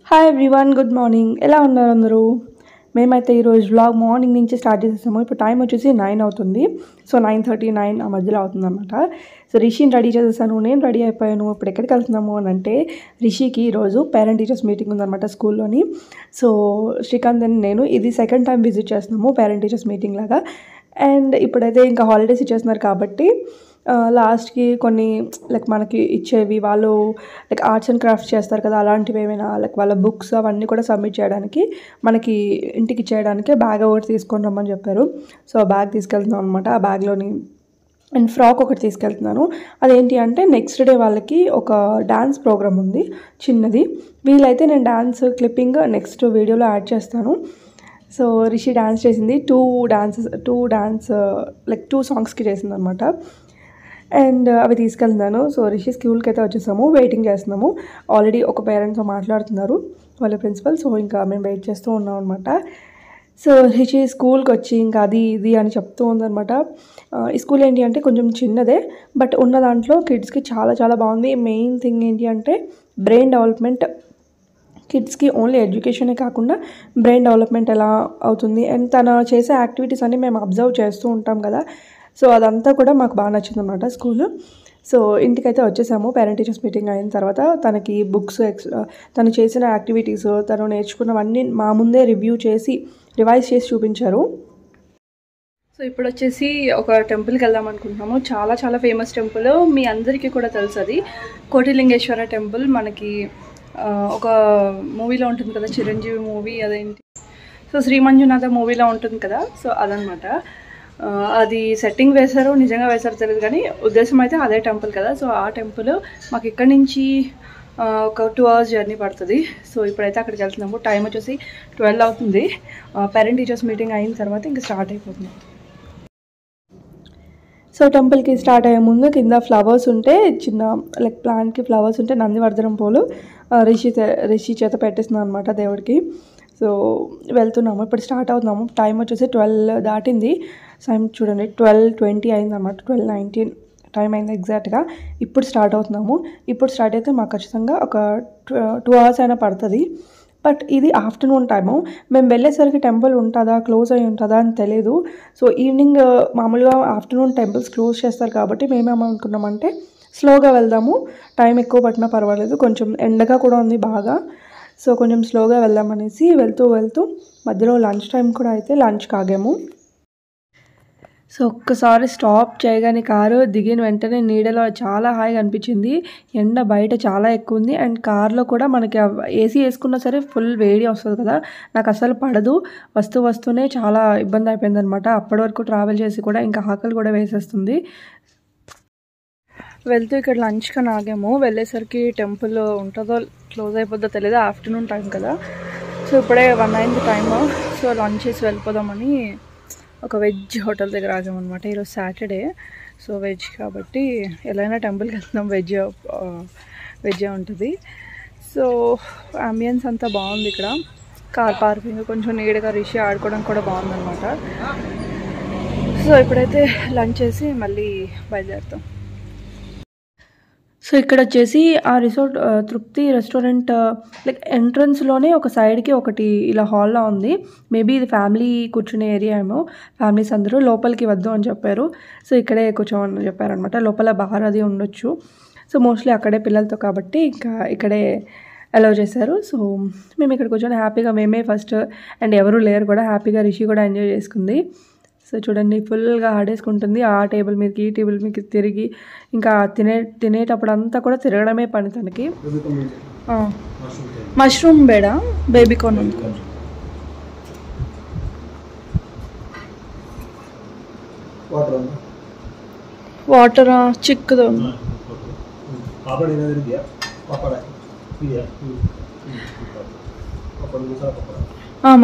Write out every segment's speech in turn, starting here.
Hi everyone, good morning. ఎలా ఉన్నారు అందరూ? మేమైతే ఈరోజు వ్లాగ్ మార్నింగ్ నుంచి స్టార్ట్ చేసేసాము. ఇప్పుడు టైం వచ్చేసి 9 అవుతుంది. సో 9:39 ఆ మధ్యలో అవుతుందన్నమాట. సో రిషిని రెడీ చేసేసాను, నేను రెడీ అయిపోయాను. ఇప్పుడు ఎక్కడికి వెళ్తున్నాము అని అంటే, రిషికి ఈరోజు పేరెంట్ టీచర్స్ మీటింగ్ ఉందన్నమాట స్కూల్లోని. సో శ్రీకాంత్ అని నేను ఇది సెకండ్ టైం విజిట్ చేస్తున్నాము పేరెంట్ టీచర్స్ మీటింగ్ లాగా. అండ్ ఇప్పుడైతే ఇంకా హాలిడేస్ ఇచ్చేస్తున్నారు కాబట్టి లాస్ట్కి కొన్ని లైక్ మనకి ఇచ్చేవి వాళ్ళు లైక్ ఆర్ట్స్ అండ్ క్రాఫ్ట్స్ చేస్తారు కదా, అలాంటివి ఏమైనా లైక్ వాళ్ళ బుక్స్ అవన్నీ కూడా సబ్మిట్ చేయడానికి మనకి ఇంటికి ఇచ్చేయడానికి బ్యాగ్ ఒకటి తీసుకొని రమ్మని చెప్పారు. సో ఆ బ్యాగ్ తీసుకెళ్తున్నాం అనమాట. ఆ బ్యాగ్లోని అండ్ ఫ్రాక్ ఒకటి తీసుకెళ్తున్నాను. అదేంటి అంటే నెక్స్ట్ డే వాళ్ళకి ఒక డ్యాన్స్ ప్రోగ్రామ్ ఉంది చిన్నది. వీలైతే నేను డ్యాన్స్ క్లిప్పింగ్ నెక్స్ట్ వీడియోలో యాడ్ చేస్తాను. సో రిషి డ్యాన్స్ చేసింది టూ సాంగ్స్కి చేసింది అనమాట. అండ్ అవి తీసుకెళ్తున్నాను. సో రిషి స్కూల్కి అయితే వచ్చేసాము, వెయిటింగ్ చేస్తున్నాము. ఆల్రెడీ ఒక పేరెంట్స్తో మాట్లాడుతున్నారు వాళ్ళ ప్రిన్సిపల్. సో ఇంకా మేము వెయిట్ చేస్తూ ఉన్నాం అనమాట. సో రిషి స్కూల్కి వచ్చి ఇంకా అది ఇది అని చెప్తూ ఉందనమాట. ఈ స్కూల్ ఏంటి అంటే కొంచెం చిన్నదే, బట్ ఉన్న దాంట్లో కిడ్స్కి చాలా చాలా బాగుంది. మెయిన్ థింగ్ ఏంటి అంటే బ్రెయిన్ డెవలప్మెంట్. కిడ్స్కి ఓన్లీ ఎడ్యుకేషనే కాకుండా బ్రెయిన్ డెవలప్మెంట్ ఎలా అవుతుంది అండ్ తను చేసే యాక్టివిటీస్ అన్నీ మేము అబ్జర్వ్ చేస్తూ ఉంటాం కదా. సో అదంతా కూడా మాకు బాగా నచ్చింది అనమాట స్కూల్. సో ఇంటికైతే వచ్చేసాము. పేరెంట్ టీచర్స్ మీటింగ్ అయిన తర్వాత తనకి బుక్స్ తను చేసిన యాక్టివిటీస్ తను నేర్చుకున్నవన్నీ మా ముందే రివైజ్ చేసి చూపించారు. సో ఇప్పుడు వచ్చేసి ఒక టెంపుల్కి వెళ్దాం అనుకుంటున్నాము. చాలా చాలా ఫేమస్ టెంపుల్, మీ అందరికీ కూడా తెలుసు. అది కోటిలింగేశ్వర టెంపుల్. మనకి ఒక మూవీలో ఉంటుంది కదా, చిరంజీవి మూవీ, అదేంటి సో శ్రీ మంజునాథ మూవీలో ఉంటుంది కదా. సో అదనమాట. అది సెట్టింగ్ వేశారు, నిజంగా వేశారు తెలియదు, కానీ ఉద్దేశం అయితే అదే టెంపుల్ కదా. సో ఆ టెంపుల్ మాకు ఇక్కడి నుంచి ఒక 2 hours జర్నీ పడుతుంది. సో ఇప్పుడైతే అక్కడికి వెళ్తున్నాము. టైం వచ్చేసి 12 అవుతుంది. పేరెంట్ టీచర్స్ మీటింగ్ అయిన తర్వాత ఇంకా స్టార్ట్ అయిపోతుంది. సో టెంపుల్కి స్టార్ట్ అయ్యే ముందు కింద ఫ్లవర్స్ ఉంటే చిన్న లైక్ ప్లాంట్కి ఫ్లవర్స్ ఉంటే నందివర్ధనం పూలు రిషి చేత పెట్టేస్తున్నాను అనమాట దేవుడికి. సో వెళ్తున్నాము, ఇప్పుడు స్టార్ట్ అవుతున్నాము. టైం వచ్చేసి 12 దాటింది. టైం చూడండి 12:20 అయిందన్నమాట. 12:19 టైం అయింది ఎగ్జాక్ట్గా. ఇప్పుడు స్టార్ట్ అవుతున్నాము. ఇప్పుడు స్టార్ట్ అయితే మాకు ఖచ్చితంగా ఒక 2 hours అయినా పడుతుంది. బట్ ఇది ఆఫ్టర్నూన్ టైము. మేము వెళ్ళేసరికి టెంపుల్ ఉంటుందా క్లోజ్ అయి ఉంటుందా అని తెలియదు. సో ఈవినింగ్ మామూలుగా ఆఫ్టర్నూన్ టెంపుల్స్ క్లోజ్ చేస్తారు కాబట్టి మేమేమనుకున్నామంటే స్లోగా వెళ్దాము, టైం ఎక్కువ పట్టినా పర్వాలేదు, కొంచెం ఎండగా కూడా ఉంది బాగా. సో కొంచెం స్లోగా వెళ్దామనేసి వెళ్తూ మధ్యలో లంచ్ టైం కూడా అయితే లంచ్ కాగాము. సో ఒక్కసారి స్టాప్ చేయగానే కారు దిగిన వెంటనే నీడలో చాలా హాయిగా అనిపించింది. ఎండ బయట చాలా ఎక్కువ ఉంది అండ్ కార్లో కూడా మనకి ఏసీ వేసుకున్నా సరే ఫుల్ వేడి వస్తుంది కదా, నాకు అసలు పడదు. వస్తూనే చాలా ఇబ్బంది అయిపోయింది అనమాట. అప్పటి వరకు ట్రావెల్ చేసి కూడా ఇంకా ఆకలి కూడా వేసేస్తుంది. వెళ్తూ ఇక్కడ లంచ్ కని ఆగాము. వెళ్ళేసరికి టెంపుల్ ఉంటుందో క్లోజ్ అయిపోద్దో తెలియదు, ఆఫ్టర్నూన్ టైం కదా. సో ఇప్పుడే 1 అయింది టైము. సో లంచ్ చేసి వెళ్ళిపోదామని ఒక వెజ్ హోటల్ దగ్గర ఆగామన్నమాట. ఈరోజు సాటర్డే, సో వెజ్ కాబట్టి ఎలా టెంపుల్కి వెళ్తున్నాం, వెజ్జే ఉంటుంది. సో అంబియన్స్ అంతా బాగుంది ఇక్కడ. కార్ పార్కింగ్ కొంచెం నీట్గా, రిషి ఆడుకోవడం కూడా బాగుందన్నమాట. సో ఇప్పుడైతే లంచ్ చేసి మళ్ళీ బయలుదేరుతాం. సో ఇక్కడ వచ్చేసి ఆ రిసార్ట్ తృప్తి రెస్టారెంట్ లైక్ ఎంట్రన్స్లోనే ఒక సైడ్కి ఒకటి ఇలా హాల్లో ఉంది. మేబీ ఇది ఫ్యామిలీ కూర్చునే ఏరియా ఏమో. ఫ్యామిలీస్ అందరూ లోపలికి వద్దు అని చెప్పారు. సో ఇక్కడే కూర్చోమని చెప్పారనమాట. లోపల బార్ అది ఉండొచ్చు. సో మోస్ట్లీ అక్కడే పిల్లలతో కాబట్టి ఇంకా ఇక్కడే అలౌ చేశారు. సో మేము ఇక్కడ కూర్చొని హ్యాపీగా, మేమే ఫస్ట్ అండ్ ఎవరూ లేరు కూడా, హ్యాపీగా రిషి కూడా ఎంజాయ్ చేసుకుంది. సో చూడండి ఫుల్గా ఆడేసుకుంటుంది. ఆ టేబుల్ మీదకి ఈ టేబుల్ మీదకి తిరిగి ఇంకా తినేటప్పుడు అంతా కూడా తిరగడమే పని తనకి. మష్రూమ్ బేడా బేబీకార్న్ ఉంది. వాటర్ చిక్కుదో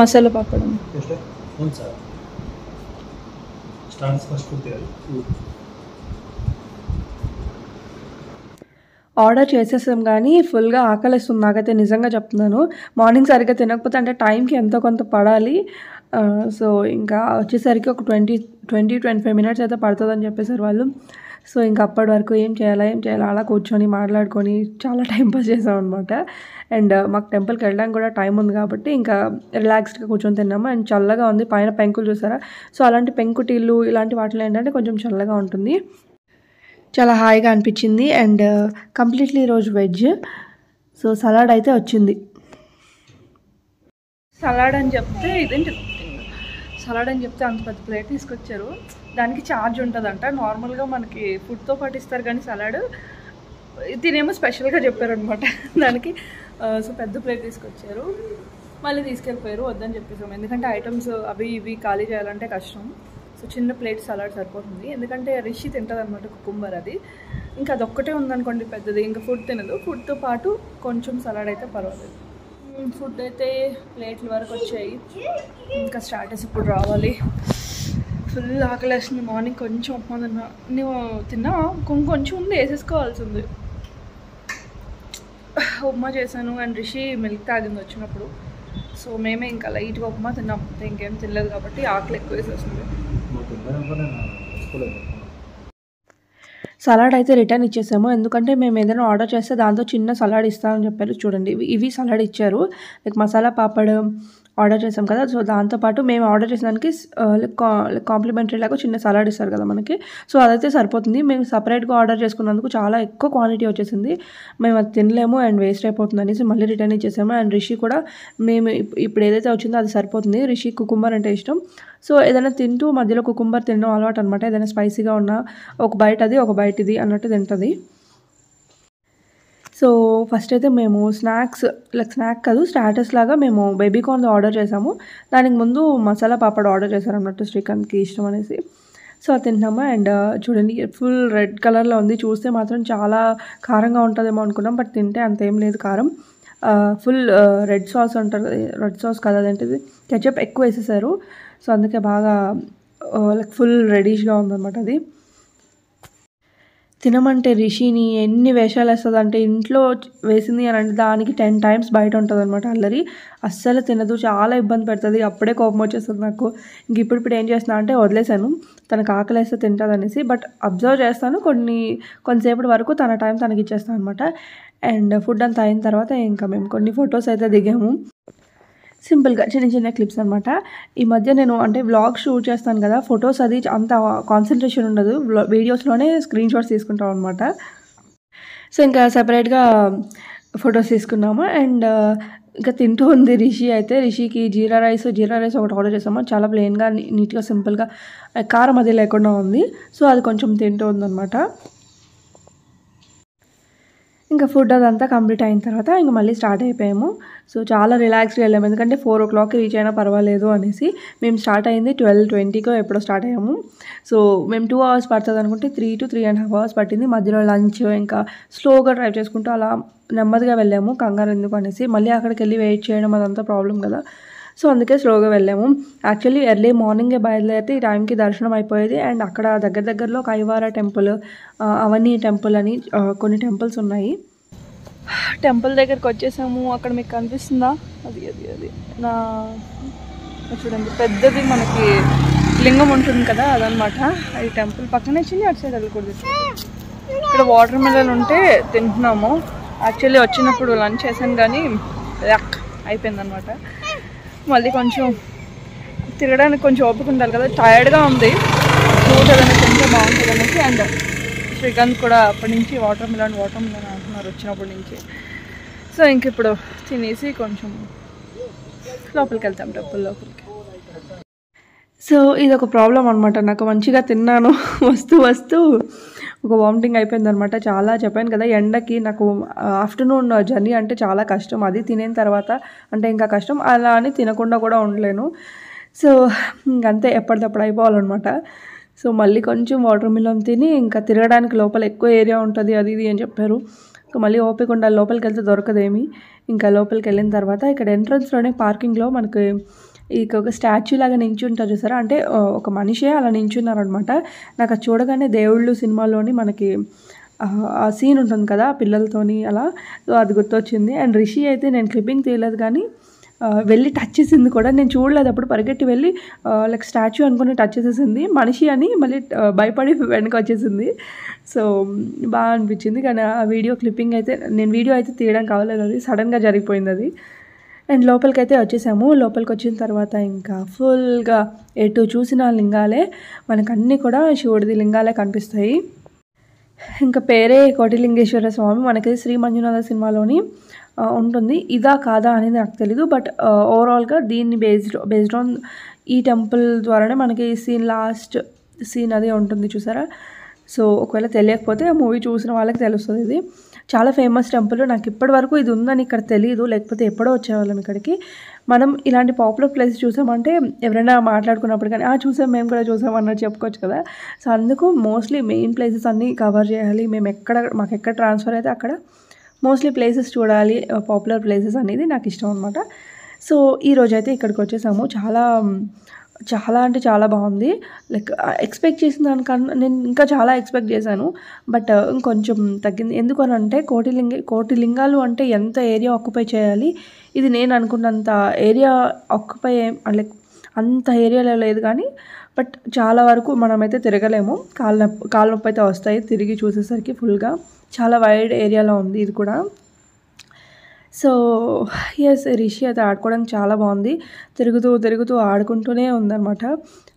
మసాలా పాపడం. ఆర్డర్ చేసేసాం కానీ ఫుల్గా ఆకలిస్తుంది నాకైతే, నిజంగా చెప్తున్నాను. మార్నింగ్ సరిగ్గా తినకపోతే అంటే టైంకి ఎంతో కొంత పడాలి. సో ఇంకా వచ్చేసరికి ఒక 20-25 minutes అయితే పడుతుందని చెప్పేసారు వాళ్ళు. సో ఇంక అప్పటి వరకు ఏం చేయాలా అలా కూర్చొని మాట్లాడుకొని చాలా టైం పాస్ చేసాం అనమాట. అండ్ మాకు టెంపుల్కి వెళ్ళడానికి కూడా టైం ఉంది కాబట్టి ఇంకా రిలాక్స్డ్గా కూర్చొని తిన్నాము. అండ్ చల్లగా ఉంది, పైన పెంకులు చూసారా. సో అలాంటి పెంకుటిల్లు ఇలాంటి వాటిలో ఏంటంటే కొంచెం చల్లగా ఉంటుంది, చాలా హాయిగా అనిపించింది. అండ్ కంప్లీట్లీ ఈరోజు వెజ్. సో సలాడ్ అయితే వచ్చింది. సలాడ్ అని చెప్తే ఇదేంటి సలాడ్ అని చెప్తే అంత పెద్ద ప్లేట్ తీసుకొచ్చారు. దానికి ఛార్జ్ ఉంటుందంట. నార్మల్గా మనకి ఫుడ్తో పాటు ఇస్తారు కానీ సలాడ్ దీనేమో స్పెషల్గా చెప్పారనమాట దానికి. సో పెద్ద ప్లేట్ తీసుకొచ్చారు, మళ్ళీ తీసుకెళ్ళిపోయారు. వద్దని చెప్పేసాము, ఎందుకంటే ఐటమ్స్ అవి ఇవి ఖాళీ చేయాలంటే కష్టం. సో చిన్న ప్లేట్ సలాడ్ సరిపోతుంది, ఎందుకంటే రిషి తింటుంది అనమాట కుకుంబర్. అది ఇంకా అదొక్కటే ఉందనుకోండి పెద్దది, ఇంకా ఫుడ్ తినదు. ఫుడ్తో పాటు కొంచెం సలాడ్ అయితే పర్వాలేదు. ఫుడ్ అయితే ప్లేట్ల వరకు వచ్చాయి, ఇంకా స్టార్టర్స్ ఇప్పుడు రావాలి. ఫుల్ ఆకలేస్తుంది. మార్నింగ్ కొంచెం ఉప్మా తిన్నా. నువ్వు తిన్నావా? కొంచెం ఉంది, వేసేసుకోవాల్సి ఉంది. ఉప్మా చేశాను అండ్ రిషి మిల్క్ తాగింది వచ్చినప్పుడు. సో మేమే ఇంకా లైట్గా ఉప్మా తిన్నాం, ఇంకేం తినలేదు కాబట్టి ఆకలి ఎక్కువ వేసేస్తుంది. సలాడ్ అయితే రిటర్న్ ఇచ్చేసాము, ఎందుకంటే మేము ఏదైనా ఆర్డర్ చేస్తే దాంతో చిన్న సలాడ్ ఇస్తామని చెప్పారు. చూడండి ఇవి సలాడ్ ఇచ్చారు. లైక్ మసాలా పాపడ్ ఆర్డర్ చేసాం కదా, సో దాంతోపాటు మేము ఆర్డర్ చేసిన దానికి కాంప్లిమెంటరీ లాగా చిన్న సలాడ్ ఇస్తారు కదా మనకి. సో అదైతే సరిపోతుంది. మేము సపరేట్గా ఆర్డర్ చేసుకున్నందుకు చాలా ఎక్కువ క్వాంటిటీ వచ్చేసింది, మేము అది తినలేము అండ్ వేస్ట్ అయిపోతుంది అనేసి మళ్ళీ రిటర్న్ ఇచ్చేసాము. అండ్ రిషి కూడా మేము ఇప్పుడు ఏదైతే వచ్చిందో అది సరిపోతుంది. రిషి కుకుంబర్ అంటే ఇష్టం, సో ఏదైనా తింటూ మధ్యలో కుకుంబర్ తినడం అలవాటు అనమాట. ఏదైనా స్పైసీగా ఉన్నా ఒక బైట్ అది ఒక బైట్ ఇది అన్నట్టు తింటుంది. సో ఫస్ట్ అయితే మేము స్నాక్ కాదు స్టార్టర్స్ లాగా మేము బేబీ కార్న్ ఆర్డర్ చేసాము. దానికి ముందు మసాలా పాపడ్ ఆర్డర్ చేశారు అన్నట్టు, శ్రీకాంత్కి ఇష్టం అనేసి. సో అది తింటాము. అండ్ చూడండి ఫుల్ రెడ్ కలర్లో ఉంది, చూస్తే మాత్రం చాలా కారంగా ఉంటుందేమో అనుకున్నాం, బట్ తింటే అంతేం లేదు కారం. ఫుల్ రెడ్ సాస్ అంటారు, రెడ్ సాస్ కదా అదేంటిది, కెచప్ ఎక్కువ వేసేసారు. సో అందుకే బాగా లైక్ ఫుల్ రెడిష్గా ఉందన్నమాట అది. తినమంటే రిషిని ఎన్ని వేషాలు వేస్తుంది అంటే, ఇంట్లో వేసింది అని అంటే దానికి 10 times బయట ఉంటుంది అనమాట అల్లరి. అస్సలు తినదు, చాలా ఇబ్బంది పెడుతుంది. అప్పుడే కోపం వచ్చేస్తుంది నాకు. ఇంక ఇప్పుడు ఏం చేస్తున్నా అంటే వదిలేసాను, తనకు ఆకలి వేస్తే తింటుంది అనేసి. బట్ అబ్జర్వ్ చేస్తాను, కొంతసేపటి వరకు తన టైం తనకి ఇచ్చేస్తాను అనమాట. అండ్ ఫుడ్ అంతా అయిన తర్వాత ఇంకా మేము కొన్ని ఫొటోస్ అయితే దిగాము, సింపుల్గా చిన్న క్లిప్స్ అనమాట. ఈ మధ్య నేను అంటే వ్లాగ్ షూట్ చేస్తాను కదా, ఫొటోస్ అది అంత కాన్సన్ట్రేషన్ ఉండదు, వీడియోస్లోనే స్క్రీన్ షాట్స్ తీసుకుంటాం అనమాట. సో ఇంకా సపరేట్గా ఫొటోస్ తీసుకున్నాము. అండ్ ఇంకా తింటూ ఉంది రిషి అయితే. రిషికి జీరా రైస్ ఒకటి ఆర్డర్ చేసాము, చాలా ప్లెయిన్గా నీట్గా సింపుల్గా, కారం అది లేకుండా ఉంది. సో అది కొంచెం తింటూ ఉందన్నమాట. ఇంకా ఫుడ్ అదంతా కంప్లీట్ అయిన తర్వాత ఇంకా మళ్ళీ స్టార్ట్ అయిపోయాము. సో చాలా రిలాక్స్గా వెళ్ళాము, ఎందుకంటే 4 o'clock రీచ్ అయినా పర్వాలేదు అనేసి. మేము స్టార్ట్ అయింది 12:20 ఎప్పుడో స్టార్ట్ అయ్యాము. సో మేము 2 hours పడుతుంది అనుకుంటే 3 to 3.5 hours పట్టింది. మధ్యలో లంచ్ ఇంకా స్లోగా డ్రైవ్ చేసుకుంటూ అలా నెమ్మదిగా వెళ్ళాము, కంగారు ఎందుకు అనేసి. మళ్ళీ అక్కడికి వెళ్ళి వెయిట్ చేయడం అదంతా ప్రాబ్లం కదా, సో అందుకే స్లోగా వెళ్ళాము. యాక్చువల్లీ ఎర్లీ మార్నింగే బయలుదేరితే ఈ టైంకి దర్శనం అయిపోయేది. అండ్ అక్కడ దగ్గరలో కైవార టెంపుల్, అవన్నీ టెంపుల్ అని కొన్ని టెంపుల్స్ ఉన్నాయి. టెంపుల్ దగ్గరికి వచ్చేసాము. అక్కడ మీకు కనిపిస్తుందా, అది నా చూడండి పెద్దది మనకి లింగం ఉంటుంది కదా, అదనమాట. ఈ టెంపుల్ పక్కనే చిన్న అటు సైడ్ వెళ్ళకూడదు. ఇక్కడ వాటర్ మిలన్ ఉంటే తింటున్నాము. యాక్చువల్లీ వచ్చినప్పుడు లంచ్ చేసాను కానీ అయిపోయిందనమాట. మళ్ళీ కొంచెం తిరగడానికి కొంచెం ఓపిక ఉండాలి కదా, టైర్డ్గా ఉంది. ఫ్రూట్ ఏదైనా తింటే బాగుంటుంది అనేసి. అండ్ శ్రీకాంత్ కూడా అప్పటి నుంచి వాటర్ మిలన్ అంటున్నారు వచ్చినప్పటి నుంచి. సో ఇంక ఇప్పుడు తినేసి కొంచెం లోపలికి వెళ్తాం, టెంపుల్ లోపలికి. సో ఇది ఒక ప్రాబ్లం అనమాట నాకు. మంచిగా తిన్నాను, వస్తూ ఒక వామిటింగ్ అయిపోయిందనమాట. చాలా చెప్పాను కదా, ఎండకి నాకు ఆఫ్టర్నూన్ జర్నీ అంటే చాలా కష్టం. అది తినేన తర్వాత అంటే ఇంకా కష్టం, అలా అని తినకుండా కూడా ఉండలేను. సో ఇంకంతే, ఎప్పటికప్పుడు అయిపోవాలన్నమాట. సో మళ్ళీ కొంచెం వాటర్ మిలన్ తిని ఇంకా తిరగడానికి లోపల ఎక్కువ ఏరియా ఉంటుంది అది ఇది అని చెప్పారు. సో మళ్ళీ ఓపిక ఉండాలి, లోపలికి వెళ్తే దొరకదేమి. ఇంకా లోపలికి వెళ్ళిన తర్వాత ఇక్కడ ఎంట్రన్స్లోనే పార్కింగ్లో మనకి ఒక స్టాచ్యూ లాగా నించుంటారు చూసారా, అంటే ఒక మనిషే అలా నించున్నారనమాట. నాకు అది చూడగానే దేవుళ్ళు సినిమాలోని మనకి ఆ సీన్ ఉంటుంది కదా పిల్లలతోని అలా, సో అది గుర్తొచ్చింది. అండ్ రిషి అయితే నేను క్లిప్పింగ్ తీయలేదు కానీ వెళ్ళి టచ్ చేసింది కూడా. నేను చూడలేదు అప్పుడు, పరిగెట్టి వెళ్ళి లైక్ స్టాచ్యూ అనుకుని టచ్ చేసేసింది. మనిషి అని మళ్ళీ భయపడి వెనక వచ్చేసింది. సో బాగా అనిపించింది. కానీ ఆ వీడియో క్లిప్పింగ్ అయితే, నేను వీడియో అయితే తీయడం కావలేదు, అది సడన్గా జరిగిపోయింది అది. అండ్ లోపలికైతే వచ్చేసాము. లోపలికి వచ్చిన తర్వాత ఇంకా ఫుల్గా ఎటు చూసిన లింగాలే, మనకు అన్నీ కూడా శివుడిది లింగాలే కనిపిస్తాయి. ఇంకా పేరే కోటిలింగేశ్వర స్వామి. మనకి శ్రీ మంజునాథ సినిమాలోని ఉంటుంది. ఇదా కాదా అనేది నాకు తెలీదు, బట్ ఓవరాల్గా దీన్ని బేస్డ్ ఆన్ ఈ టెంపుల్ ద్వారానే మనకి లాస్ట్ సీన్ అది ఉంటుంది చూసారా. సో ఒకవేళ తెలియకపోతే ఆ మూవీ చూసిన వాళ్ళకి తెలుస్తుంది. ఇది చాలా ఫేమస్ టెంపుల్. నాకు ఇప్పటి వరకు ఇది ఉందని ఇక్కడ తెలియదు, లేకపోతే ఎప్పుడో వచ్చేవాళ్ళం ఇక్కడికి. మనం ఇలాంటి పాపులర్ ప్లేస్ చూసామంటే ఎవరైనా మాట్లాడుకున్నప్పుడు కానీ చూసాం, మేము కూడా చూసాం అన్నట్టు చెప్పుకోవచ్చు కదా. సో అందుకు మోస్ట్లీ మెయిన్ ప్లేసెస్ అన్నీ కవర్ చేయాలి. మాకు ఎక్కడ ట్రాన్స్ఫర్ అయితే అక్కడ మోస్ట్లీ ప్లేసెస్ చూడాలి, పాపులర్ ప్లేసెస్ అనేది నాకు ఇష్టం అనమాట. సో ఈరోజు అయితే ఇక్కడికి వచ్చేసాము. చాలా అంటే చాలా బాగుంది. లైక్ ఎక్స్పెక్ట్ చేసిన దానికన్నా నేను ఇంకా చాలా ఎక్స్పెక్ట్ చేశాను, బట్ ఇంకొంచెం తగ్గింది. ఎందుకు అని అంటే కోటి లింగాలు అంటే ఎంత ఏరియా ఆక్యుపై చేయాలి. ఇది నేను అనుకున్నంత ఏరియా ఆక్యుపై లైక్ అంత ఏరియాలో లేదు, కానీ బట్ చాలా వరకు మనమైతే తిరగలేము. కాళ్ళ నొప్పి అయితే వస్తాయి తిరిగి చూసేసరికి. ఫుల్గా చాలా వైడ్ ఏరియాలో ఉంది ఇది కూడా. సో ఎస్, రిషి అయితే ఆడుకోవడానికి చాలా బాగుంది. తిరుగుతూ ఆడుకుంటూనే ఉందన్నమాట.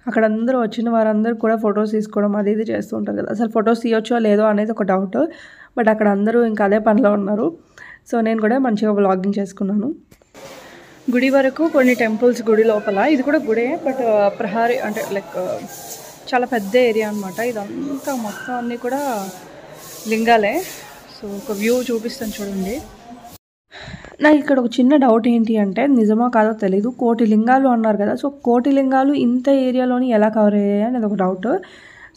అక్కడ అందరూ వచ్చిన వారందరూ కూడా ఫొటోస్ తీసుకోవడం అది ఇది చేస్తూ ఉంటారు కదా. అసలు ఫొటోస్ తీయొచ్చో లేదో అనేది ఒక డౌట్, బట్ అక్కడ అందరూ ఇంకా అదే పనిలో ఉన్నారు. సో నేను కూడా మంచిగా వ్లాగింగ్ చేసుకున్నాను. గుడి వరకు కొన్ని టెంపుల్స్ గుడి లోపల, ఇది కూడా గుడే, బట్ ప్రహారీ అంటే లైక్ చాలా పెద్ద ఏరియా అనమాట. ఇదంతా మొత్తం అన్నీ కూడా లింగాలే. సో ఒక వ్యూ చూపిస్తాను చూడండి. నాకు ఇక్కడ ఒక చిన్న డౌట్ ఏంటి అంటే, నిజమో కాదో తెలీదు, కోటి లింగాలు అన్నారు కదా. సో కోటి లింగాలు ఇంత ఏరియాలోని ఎలా కవర్ అయ్యాయి అనేది ఒక డౌట్.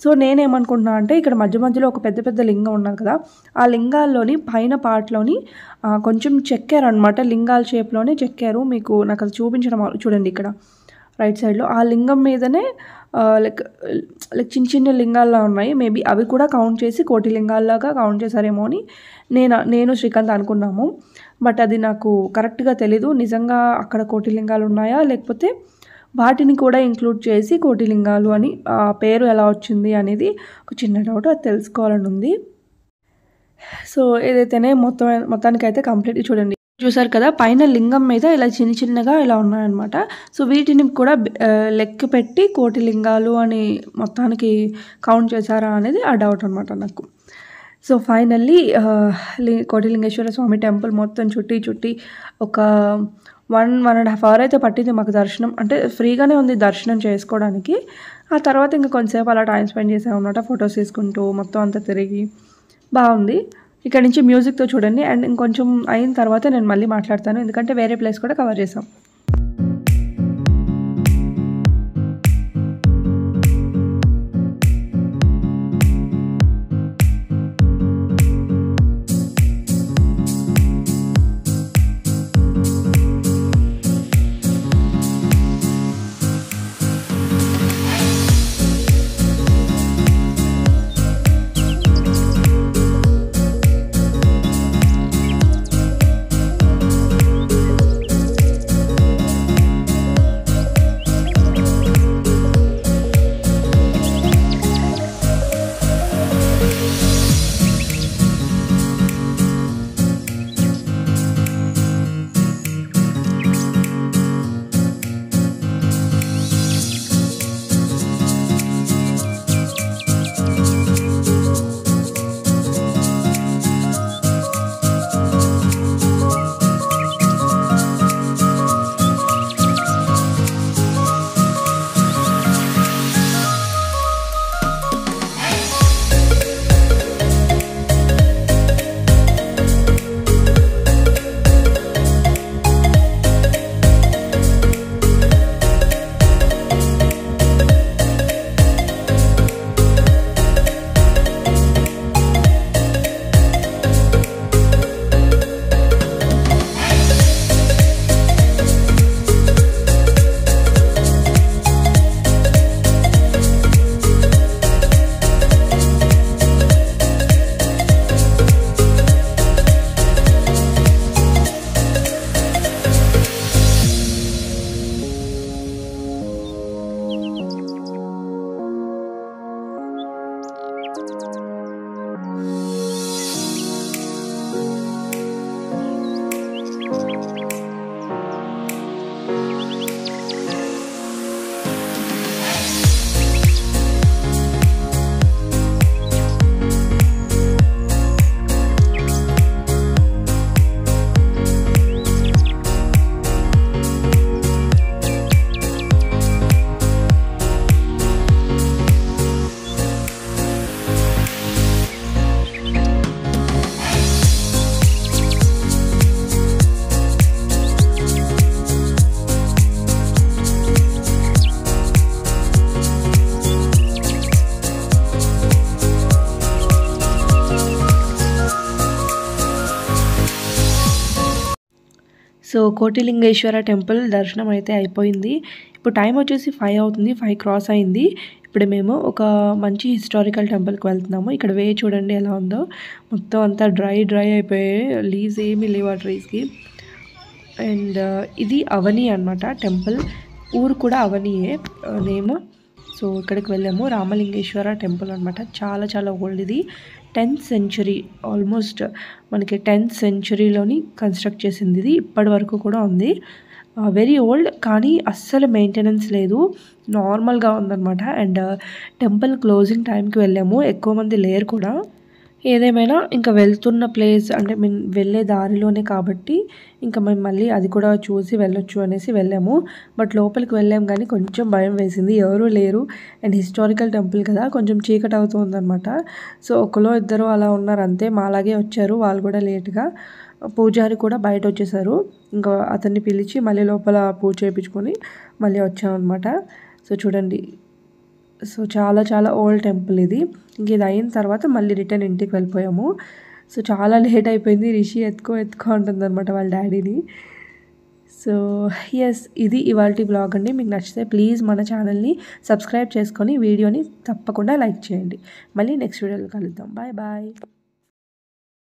సో నేనేమనుకుంటున్నా అంటే, ఇక్కడ మధ్యలో ఒక పెద్ద లింగం ఉన్నది కదా, ఆ లింగాల్లోని పైన పార్ట్లోని కొంచెం చెక్కారు అనమాట. లింగాల షేప్లోనే చెక్కారు. నాకు అది చూపించడం చూడండి ఇక్కడ రైట్ సైడ్లో. ఆ లింగం మీదనే లైక్ చిన్న లింగాల్లా ఉన్నాయి. మేబీ అవి కూడా కౌంట్ చేసి కోటి లింగాల్లాగా కౌంట్ చేశారేమో అని నేను శ్రీకాంత్ అనుకున్నాము. బట్ అది నాకు కరెక్ట్గా తెలీదు. నిజంగా అక్కడ కోటి లింగాలు ఉన్నాయా, లేకపోతే వాటిని కూడా ఇంక్లూడ్ చేసి కోటి లింగాలు అని ఆ పేరు ఎలా వచ్చింది అనేది ఒక చిన్న డౌట్, అది తెలుసుకోవాలని ఉంది. సో ఏదైతేనే మొత్తానికైతే కంప్లీట్గా చూడండి. చూసారు కదా, పైన లింగం మీద ఇలా చిన్నగా ఇలా ఉన్నాయన్నమాట. సో వీటిని కూడా లెక్క పెట్టి కోటి లింగాలు అని మొత్తానికి కౌంట్ చేశారా అనేది ఆ డౌట్ అనమాట నాకు. సో ఫైనల్లీ కోటిలింగేశ్వర స్వామి టెంపుల్ మొత్తం చుట్టి ఒక 1.5 hour అయితే పట్టింది మాకు దర్శనం. అంటే ఫ్రీగానే ఉంది దర్శనం చేసుకోవడానికి. ఆ తర్వాత ఇంకా కొంతసేపు అలా టైం స్పెండ్ చేసామన్నమాట, ఫొటోస్ తీసుకుంటూ మొత్తం అంతా తిరిగి. బాగుంది. ఇక్కడ నుంచి మ్యూజిక్తో చూడండి. అండ్ ఇంకొంచెం అయిన తర్వాత నేను మళ్ళీ మాట్లాడతాను, ఎందుకంటే వేరే ప్లేస్ కూడా కవర్ చేసాం. సో కోటిలింగేశ్వర టెంపుల్ దర్శనం అయితే అయిపోయింది. ఇప్పుడు టైం వచ్చేసి 5 అవుతుంది, 5 క్రాస్ అయింది. ఇప్పుడు మేము ఒక మంచి హిస్టారికల్ టెంపుల్కి వెళ్తున్నాము. ఇక్కడ వే చూడండి ఎలా ఉందో, మొత్తం అంతా డ్రై అయిపోయాయి, లీవ్స్ ఏమీ లేవు ఆ ట్రీస్కి. అండ్ ఇది అవని అనమాట టెంపుల్, ఊరు కూడా అవనియే నేమ్. సో ఇక్కడికి వెళ్ళాము, రామలింగేశ్వర టెంపుల్ అనమాట. చాలా చాలా ఓల్డ్ ఇది, 10th century, ఆల్మోస్ట్ మనకి 10th centuryలోని కన్స్ట్రక్ట్ చేసింది ఇది. ఇప్పటి వరకు కూడా ఉంది, వెరీ ఓల్డ్. కానీ అస్సలు మెయింటెనెన్స్ లేదు, నార్మల్గా ఉందన్నమాట. అండ్ టెంపుల్ క్లోజింగ్ టైంకి వెళ్ళాము, ఎక్కువ మంది లేరు కూడా. ఏదేమైనా ఇంకా వెళ్తున్న ప్లేస్ అంటే మేము వెళ్ళే దారిలోనే కాబట్టి ఇంకా మేము మళ్ళీ అది కూడా చూసి వెళ్ళొచ్చు అనేసి వెళ్ళాము. బట్ లోపలికి వెళ్ళాము కానీ కొంచెం భయం వేసింది, ఎవరూ లేరు. అండ్ హిస్టారికల్ టెంపుల్ కదా, కొంచెం చీకటి అవుతుందన్నమాట. సో ఒకలో ఇద్దరు అలా ఉన్నారు అంతే, మాలాగే వచ్చారు వాళ్ళు కూడా లేట్గా. పూజారి కూడా బయట వచ్చేసారు, ఇంకా అతన్ని పిలిచి మళ్ళీ లోపల పూజ చేయించుకొని మళ్ళీ వచ్చామన్నమాట. సో చూడండి, సో చాలా చాలా ఓల్డ్ టెంపుల్ ఇది. ఇంక ఇది అయిన తర్వాత మళ్ళీ రిటర్న్ ఇంటికి వెళ్ళిపోయాము. సో చాలా లేట్ అయిపోయింది, రిషి ఎత్తుకో ఉంటుంది అనమాట వాళ్ళ డాడీని. సో ఎస్, ఇది ఇవాల్టి బ్లాగ్ అండి. మీకు నచ్చితే ప్లీజ్ మన ఛానల్ని సబ్స్క్రైబ్ చేసుకొని వీడియోని తప్పకుండా లైక్ చేయండి. మళ్ళీ నెక్స్ట్ వీడియోలో కలుద్దాం. Bye bye.